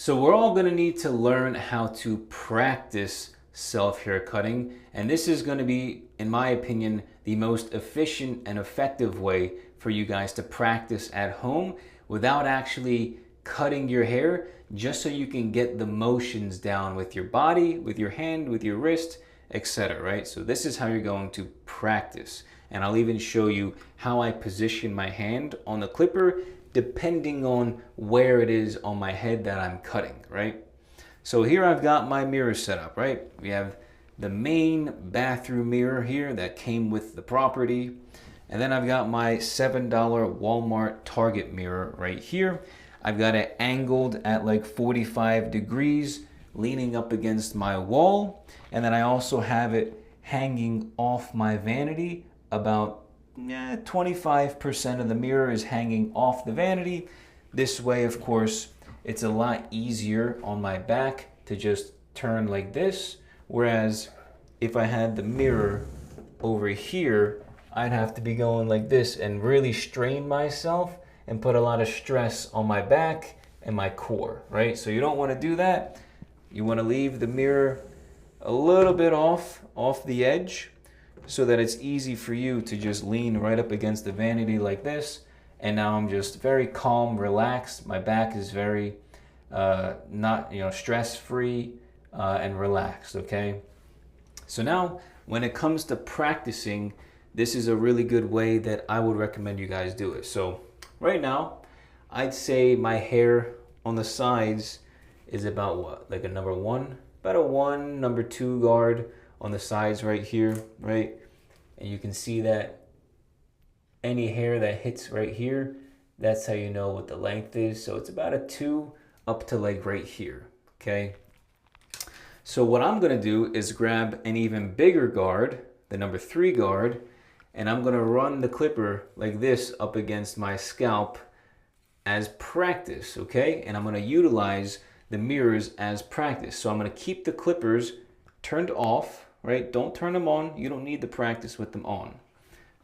So we're all going to need to learn how to practice self-hair cutting, and this is going to be, in my opinion, the most efficient and effective way for you guys to practice at home without actually cutting your hair, just so you can get the motions down with your body, with your hand, with your wrist, etc. Right? So this is how you're going to practice, and I'll even show you how I position my hand on the clipper depending on where it is on my head that I'm cutting, right? So here I've got my mirror set up, right? We have the main bathroom mirror here that came with the property. And then I've got my $7 Walmart Target mirror right here. I've got it angled at like 45 degrees, leaning up against my wall. And then I also have it hanging off my vanity. About 25% of the mirror is hanging off the vanity. This way, of course, it's a lot easier on my back to just turn like this. Whereas if I had the mirror over here, I'd have to be going like this and really strain myself and put a lot of stress on my back and my core, right? So you don't want to do that. You want to leave the mirror a little bit off the edge, so that it's easy for you to just lean right up against the vanity like this. And now I'm just very calm, relaxed. My back is very not stress-free and relaxed, okay? So now when it comes to practicing, this is a really good way that I would recommend you guys do it. So right now, I'd say my hair on the sides is about what? Like a number one? About a 1, number 2 guard on the sides right here, right? And you can see that any hair that hits right here, that's how you know what the length is. So it's about a 2 up to like right here, okay? So what I'm gonna do is grab an even bigger guard, the number 3 guard, and I'm gonna run the clipper like this up against my scalp as practice, okay? And I'm gonna utilize the mirrors as practice. So I'm gonna keep the clippers turned off, right? Don't turn them on. You don't need to practice with them on.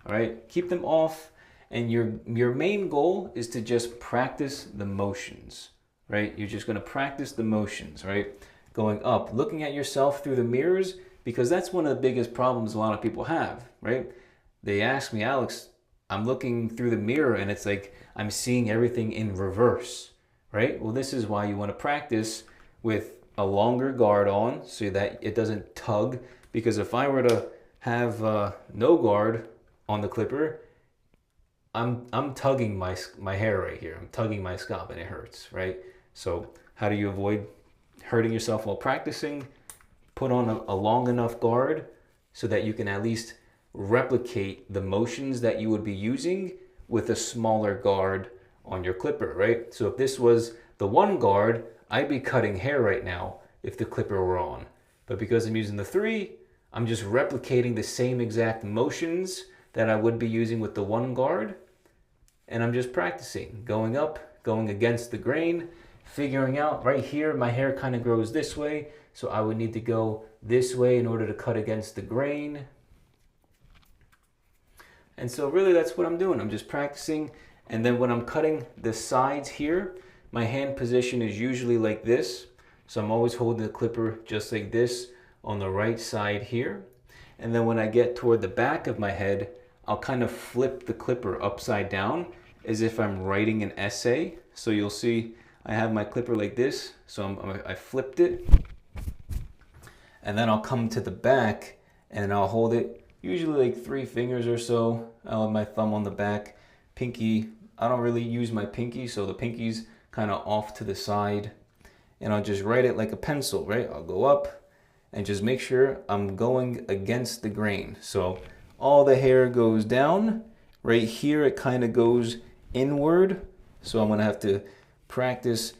All right, keep them off. And your main goal is to just practice the motions, right? You're just going to practice the motions, right? Going up, looking at yourself through the mirrors, because that's one of the biggest problems a lot of people have, right? They ask me, Alex, I'm looking through the mirror and it's like I'm seeing everything in reverse, right? Well, this is why you want to practice with a longer guard on so that it doesn't tug. Because if I were to have no guard on the clipper, I'm tugging my hair right here. I'm tugging my scalp and it hurts, right? So how do you avoid hurting yourself while practicing? Put on a long enough guard so that you can at least replicate the motions that you would be using with a smaller guard on your clipper, right? So if this was the 1 guard, I'd be cutting hair right now if the clipper were on. But because I'm using the 3, I'm just replicating the same exact motions that I would be using with the 1 guard. And I'm just practicing, going up, going against the grain, figuring out right here, my hair kind of grows this way. So I would need to go this way in order to cut against the grain. And so really that's what I'm doing. I'm just practicing. And then when I'm cutting the sides here, my hand position is usually like this. So I'm always holding the clipper just like this on the right side here. And then when I get toward the back of my head, I'll kind of flip the clipper upside down as if I'm writing an essay. So you'll see I have my clipper like this. So I flipped it. And then I'll come to the back and I'll hold it usually like 3 fingers or so. I'll have my thumb on the back. Pinky, I don't really use my pinky, so the pinky's kind of off to the side. And I'll just write it like a pencil, right? I'll go up and just make sure I'm going against the grain. So all the hair goes down. Right here it kind of goes inward. So I'm gonna have to practice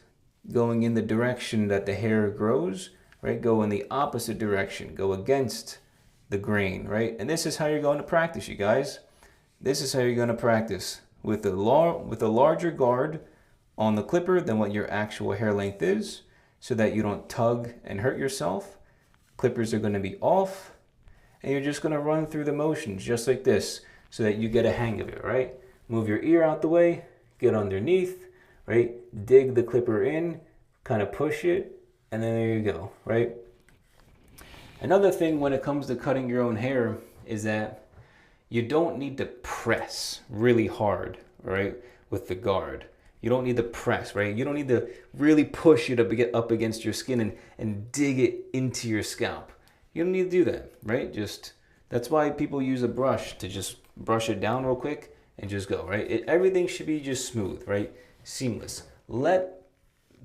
going in the direction that the hair grows, right? Go in the opposite direction, go against the grain, right? And this is how you're going to practice, you guys. This is how you're going to practice with a larger guard on the clipper than what your actual hair length is, so that you don't tug and hurt yourself. Clippers are going to be off, and you're just going to run through the motions just like this so that you get a hang of it, right? Move your ear out the way, get underneath, right? Dig the clipper in, kind of push it, and then there you go, right? Another thing when it comes to cutting your own hair is that you don't need to press really hard, right, with the guard. You don't need to press, right? You don't need to really push it up against your skin and dig it into your scalp. You don't need to do that, right? That's why people use a brush to just brush it down real quick and just go, right? Everything should be just smooth, right? Seamless. Let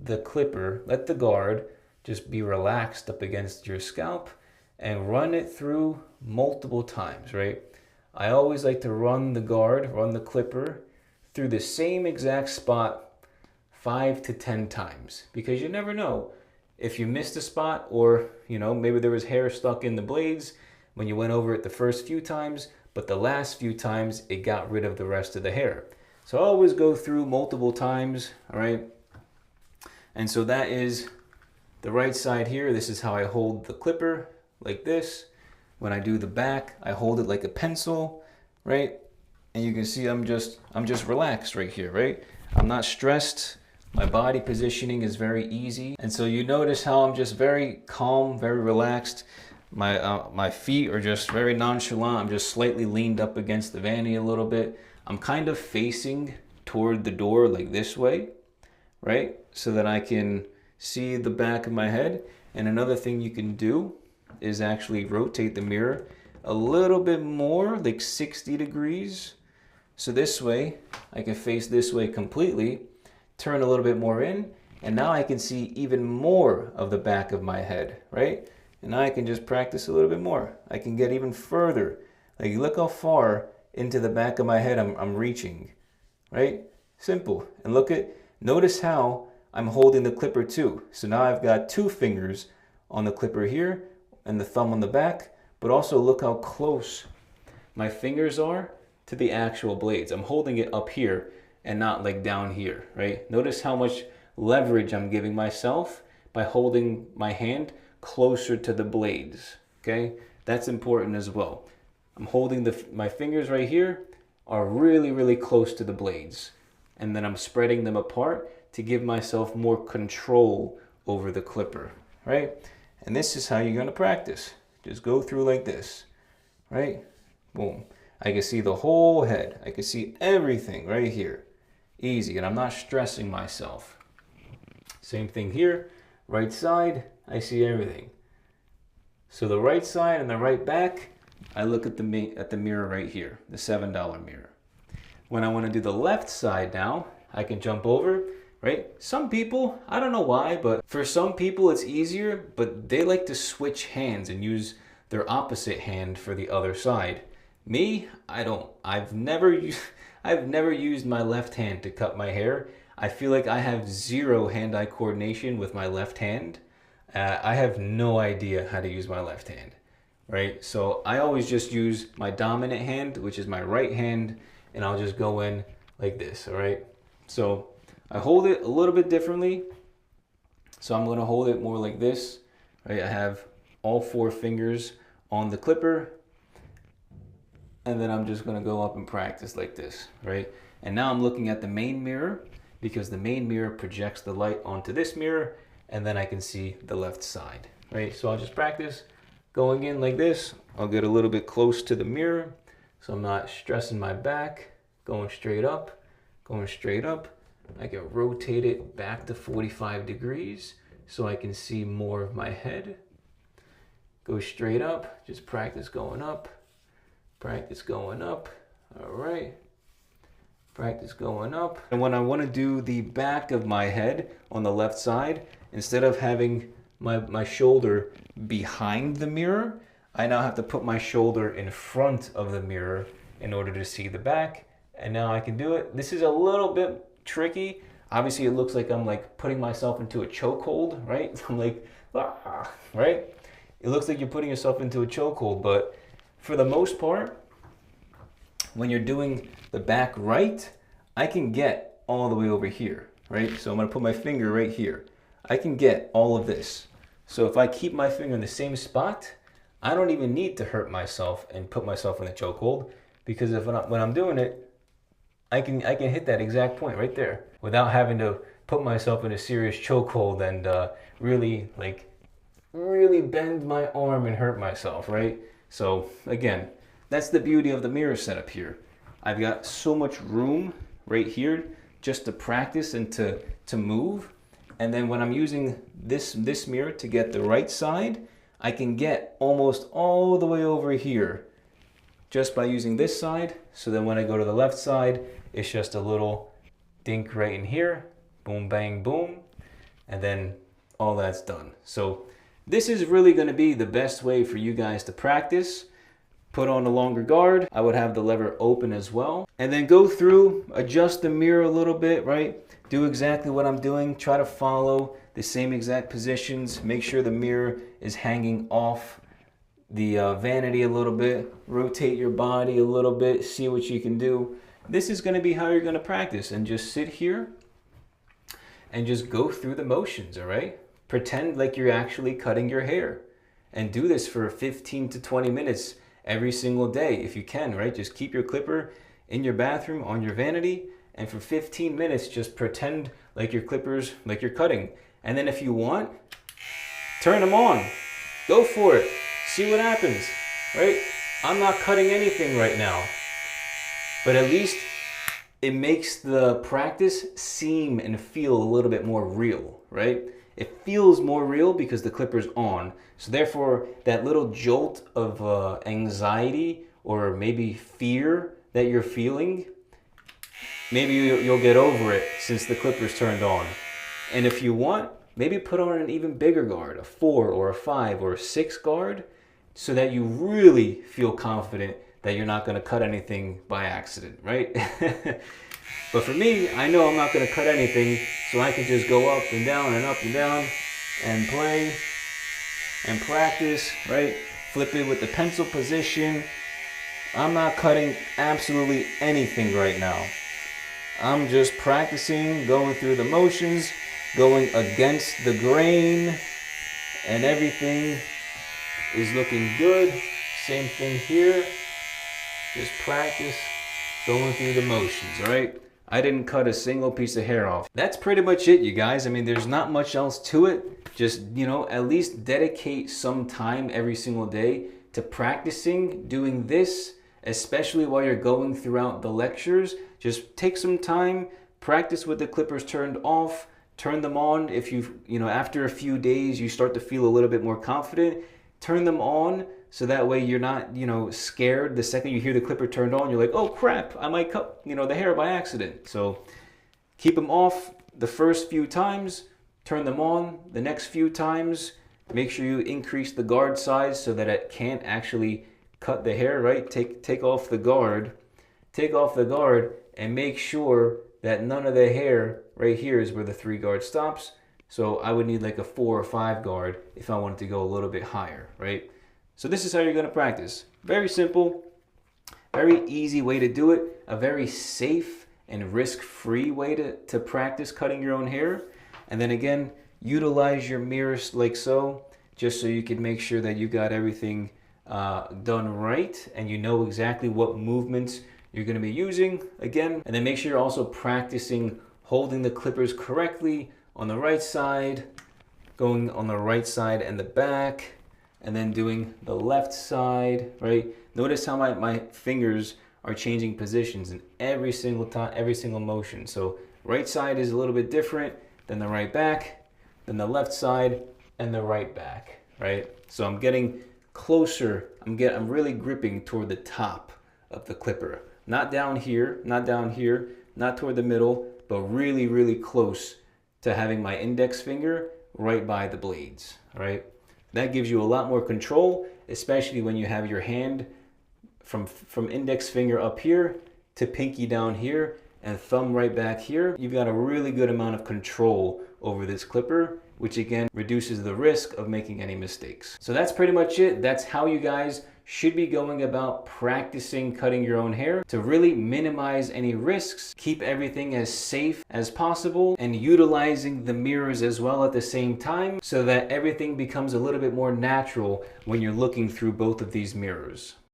the guard just be relaxed up against your scalp and run it through multiple times, right? I always like to run the clipper through the same exact spot 5 to 10 times, because you never know if you missed a spot, or maybe there was hair stuck in the blades when you went over it the first few times, but the last few times it got rid of the rest of the hair. So I always go through multiple times, all right? And so that is the right side here. This is how I hold the clipper, like this. When I do the back, I hold it like a pencil, right? And you can see I'm just relaxed right here, right? I'm not stressed. My body positioning is very easy. And so you notice how I'm just very calm, very relaxed. My feet are just very nonchalant. I'm just slightly leaned up against the vanity a little bit. I'm kind of facing toward the door like this way, right? So that I can see the back of my head. And another thing you can do is actually rotate the mirror a little bit more, like 60 degrees. So this way, I can face this way completely, turn a little bit more in, and now I can see even more of the back of my head, right? And now I can just practice a little bit more. I can get even further. Like, look how far into the back of my head I'm reaching, right? Simple. And notice how I'm holding the clipper too. So now I've got 2 fingers on the clipper here and the thumb on the back, but also look how close my fingers are to the actual blades. I'm holding it up here and not like down here, right? Notice how much leverage I'm giving myself by holding my hand closer to the blades, okay? That's important as well. I'm holding my fingers right here are really, really close to the blades. And then I'm spreading them apart to give myself more control over the clipper, right? And this is how you're gonna practice. Just go through like this, right? Boom. I can see the whole head. I can see everything right here. Easy, and I'm not stressing myself. Same thing here, right side, I see everything. So the right side and the right back, I look at the mirror right here, the $7 mirror. When I want to do the left side now, I can jump over, right? Some people, I don't know why, but for some people it's easier, but they like to switch hands and use their opposite hand for the other side. Me, I don't. I've never used my left hand to cut my hair. I feel like I have zero hand-eye coordination with my left hand. I have no idea how to use my left hand, right? So I always just use my dominant hand, which is my right hand, and I'll just go in like this, all right? So I hold it a little bit differently. So I'm gonna hold it more like this, right? I have all 4 fingers on the clipper, and then I'm just gonna go up and practice like this, right? And now I'm looking at the main mirror, because the main mirror projects the light onto this mirror, and then I can see the left side, right? So I'll just practice going in like this. I'll get a little bit close to the mirror, so I'm not stressing my back, going straight up. I can rotate it back to 45 degrees so I can see more of my head. Go straight up, just practice going up. Practice going up, all right. Practice going up. And when I want to do the back of my head on the left side, instead of having my shoulder behind the mirror, I now have to put my shoulder in front of the mirror in order to see the back. And now I can do it. This is a little bit tricky. Obviously it looks like I'm like putting myself into a chokehold, right? I'm like, right? It looks like you're putting yourself into a chokehold, but for the most part, when you're doing the back right, I can get all the way over here, right? So I'm gonna put my finger right here. I can get all of this. So if I keep my finger in the same spot, I don't even need to hurt myself and put myself in a chokehold, because when I'm doing it, I can hit that exact point right there without having to put myself in a serious chokehold and really bend my arm and hurt myself, right? So again, that's the beauty of the mirror setup here. I've got so much room right here just to practice and to move. And then when I'm using this mirror to get the right side, I can get almost all the way over here just by using this side. So then when I go to the left side, it's just a little dink right in here, boom, bang, boom, and then all that's done. So this is really going to be the best way for you guys to practice. Put on a longer guard. I would have the lever open as well. And then go through, adjust the mirror a little bit, right? Do exactly what I'm doing. Try to follow the same exact positions. Make sure the mirror is hanging off the vanity a little bit. Rotate your body a little bit. See what you can do. This is going to be how you're going to practice. And just sit here and just go through the motions, all right? Pretend like you're actually cutting your hair. And do this for 15 to 20 minutes every single day if you can, right? Just keep your clipper in your bathroom on your vanity, and for 15 minutes just pretend like your clippers, like you're cutting. And then if you want, turn them on. Go for it. See what happens, right? I'm not cutting anything right now, but at least it makes the practice seem and feel a little bit more real, right? It feels more real because the clipper's on. So therefore, that little jolt of anxiety or maybe fear that you're feeling, maybe you'll get over it since the clipper's turned on. And if you want, maybe put on an even bigger guard, a 4 or a 5 or a 6 guard, so that you really feel confident that you're not going to cut anything by accident, right? But for me, I know I'm not going to cut anything, so I can just go up and down and play and practice, right? Flip it with the pencil position. I'm not cutting absolutely anything right now. I'm just practicing, going through the motions, going against the grain, and everything is looking good. Same thing here. Just practice going through the motions, all right? I didn't cut a single piece of hair off. That's pretty much it, you guys. I mean, there's not much else to it. Just, you know, at least dedicate some time every single day to practicing doing this, especially while you're going throughout the lectures. Just take some time, practice with the clippers turned off, turn them on. If you know, after a few days, you start to feel a little bit more confident, turn them on. So that way you're not, you know, scared the second you hear the clipper turned on. You're like, oh crap, I might cut, you know, the hair by accident. So keep them off the first few times, turn them on the next few times. Make sure you increase the guard size so that it can't actually cut the hair, right? Take off the guard. Take off the guard and make sure that none of the hair right here is where the 3 guard stops. So I would need like a 4 or 5 guard if I wanted to go a little bit higher, right? So this is how you're going to practice. Very simple, very easy way to do it, a very safe and risk-free way to practice cutting your own hair. And then again, utilize your mirrors like so, just so you can make sure that you got everything done right and you know exactly what movements you're going to be using again. And then make sure you're also practicing holding the clippers correctly on the right side, going on the right side and the back, and then doing the left side, right? Notice how my fingers are changing positions in every single time, every single motion. So right side is a little bit different than the right back, then the left side and the right back, right? So I'm getting closer. I'm really gripping toward the top of the clipper. Not down here, not down here, not toward the middle, but really, really close to having my index finger right by the blades, all right? That gives you a lot more control, especially when you have your hand from index finger up here to pinky down here and thumb right back here. You've got a really good amount of control over this clipper, which again reduces the risk of making any mistakes. So that's pretty much it. That's how you guys should be going about practicing cutting your own hair to really minimize any risks, keep everything as safe as possible, and utilizing the mirrors as well at the same time so that everything becomes a little bit more natural when you're looking through both of these mirrors.